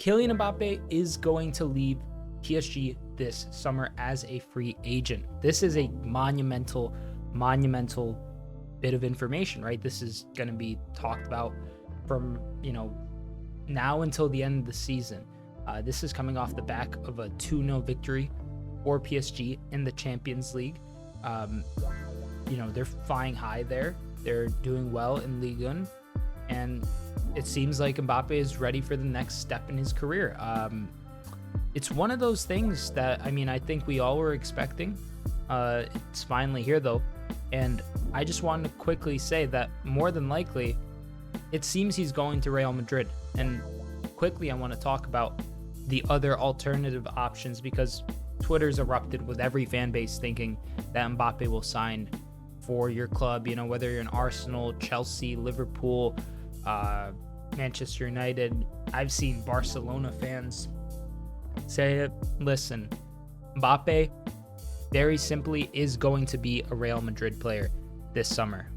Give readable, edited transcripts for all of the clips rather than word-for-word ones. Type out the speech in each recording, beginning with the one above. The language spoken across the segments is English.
Kylian Mbappe is going to leave PSG this summer as a free agent. This is a monumental bit of information, right? This is going to be talked about from, now until the end of the season. This is coming off the back of a 2-0 victory for PSG in the Champions League. They're flying high there. They're doing well in Ligue 1, and it seems like Mbappe is ready for the next step in his career. It's one of those things that, I think we all were expecting. It's finally here, though. And I just wanted to quickly say that more than likely, it seems he's going to Real Madrid. And quickly, I want to talk about the other alternative options, because Twitter's erupted with every fan base thinking that Mbappe will sign for your club, whether you're in Arsenal, Chelsea, Liverpool, Manchester United. I've seen Barcelona fans say, listen, Mbappe very simply is going to be a Real Madrid player this summer.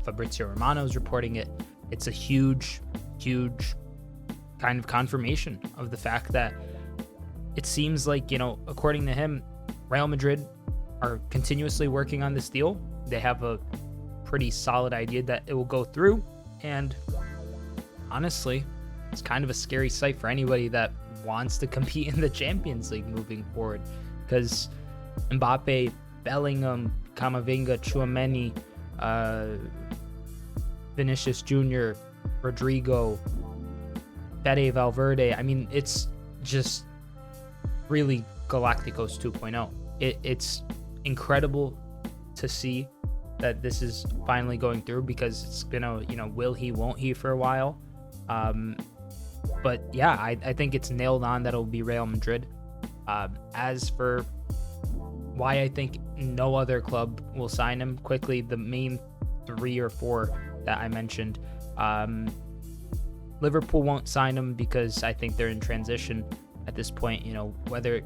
Fabrizio Romano is reporting it. It's a huge kind of confirmation of the fact that it seems like, according to him, Real Madrid are continuously working on this deal. They have a pretty solid idea that it will go through. And honestly, it's kind of a scary sight for anybody that wants to compete in the Champions League moving forward, because Mbappe, Bellingham, Camavinga, Tchouaméni, Vinicius Jr., Rodrigo, Fede Valverde. It's just really Galacticos 2.0. It's incredible to see that this is finally going through, because it's been a will he won't he for a while. But yeah, I think it's nailed on that it'll be Real Madrid. As for why I think no other club will sign him, quickly, the main 3 or 4 that I mentioned. Liverpool won't sign him because I think they're in transition at this point. Whether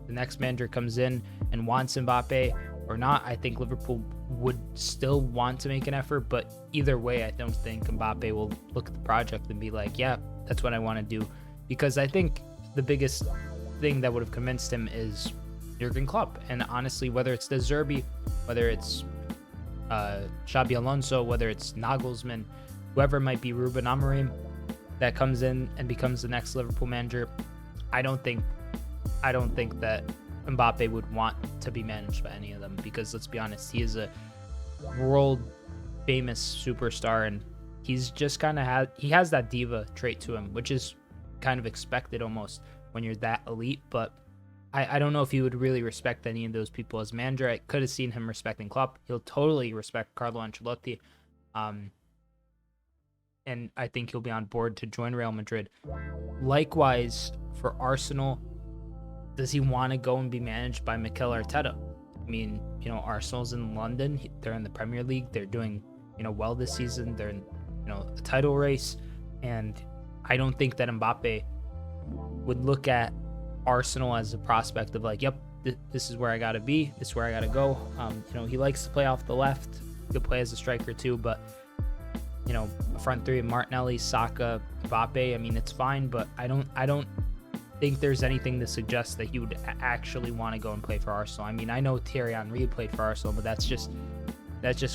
the next manager comes in and wants Mbappe or not, I think Liverpool would still want to make an effort. But either way, I don't think Mbappe will look at the project and be like, yeah, that's what I want to do. Because I think the biggest thing that would have convinced him is Jurgen Klopp. And honestly, whether it's De Zerbi, whether it's Xabi Alonso, whether it's Nagelsmann, whoever it might be, Ruben Amorim, that comes in and becomes the next Liverpool manager, I don't think that Mbappe would want to be managed by any of them, because let's be honest, he is a world famous superstar, and he's just he has that diva trait to him, which is kind of expected almost when you're that elite. But I don't know if he would really respect any of those people as manager. I could have seen him respecting Klopp. He'll totally respect Carlo Ancelotti. And I think he'll be on board to join Real Madrid. Likewise, for Arsenal, does he want to go and be managed by Mikel Arteta? Arsenal's in London. They're in the Premier League. They're doing, well this season. They're in, the title race. And I don't think that Mbappe would look at Arsenal as a prospect of like, yep, this is where I got to be. This is where I got to go. He likes to play off the left. He could play as a striker too, but a front 3 of Martinelli, Saka, Mbappe, it's fine, but I don't think there's anything to suggest that he would actually want to go and play for Arsenal. I know Thierry Henry played for Arsenal, but that's just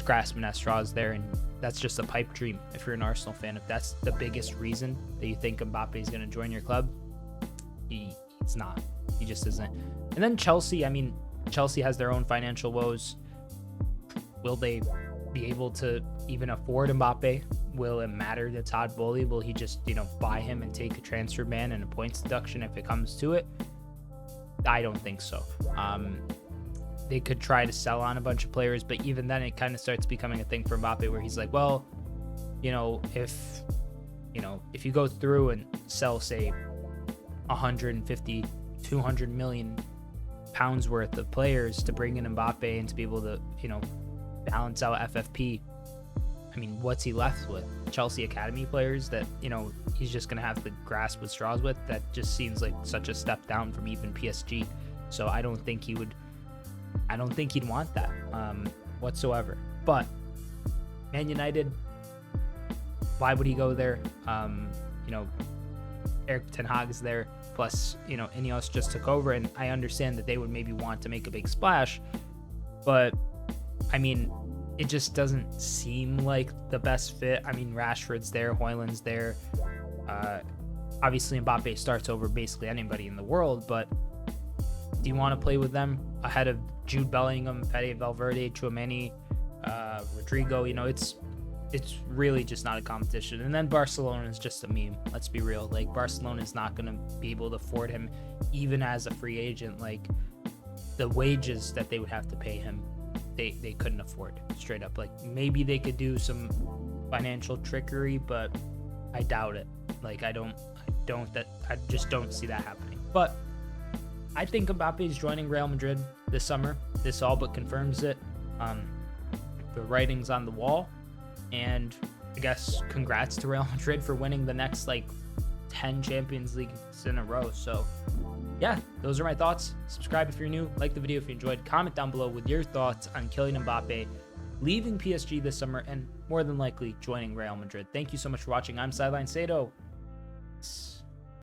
grasping at straws there, and that's just a pipe dream if you're an Arsenal fan. If that's the biggest reason that you think Mbappe is going to join your club, he's not. He just isn't. And then Chelsea, Chelsea has their own financial woes. Will they be able to even afford Mbappe? Will it matter to Todd Bowley? Will he just, buy him and take a transfer ban and a points deduction if it comes to it? I don't think so. They could try to sell on a bunch of players, but even then it kind of starts becoming a thing for Mbappe where he's like, well, if you go through and sell, say, 150, 200 million pounds worth of players to bring in Mbappe and to be able to, balance out FFP, what's he left with? Chelsea Academy players that, he's just going to have to grasp with straws with? That just seems like such a step down from even PSG. So I don't think he'd want that whatsoever. But Man United, why would he go there? Eric Ten Hag's there, plus, you know, Ineos just took over, and I understand that they would maybe want to make a big splash, but I mean, it just doesn't seem like the best fit. I mean, Rashford's there, Højlund's there. Obviously, Mbappe starts over basically anybody in the world, but do you want to play with them ahead of Jude Bellingham, Fede Valverde, Tchouaméni, Rodrigo? You know, it's really just not a competition. And then Barcelona is just a meme. Let's be real. Like, Barcelona is not going to be able to afford him, even as a free agent. Like, the wages that they would have to pay him, they couldn't afford, straight up. Like, maybe they could do some financial trickery, but I doubt it. Like, I just don't see that happening. But I think Mbappe is joining Real Madrid this summer. This all but confirms it. The writing's on the wall. And I guess congrats to Real Madrid for winning the next, like, 10 Champions Leagues in a row. So, yeah, those are my thoughts. Subscribe if you're new. Like the video if you enjoyed. Comment down below with your thoughts on Kylian Mbappe leaving PSG this summer and more than likely joining Real Madrid. Thank you so much for watching. I'm Sideline Sedo.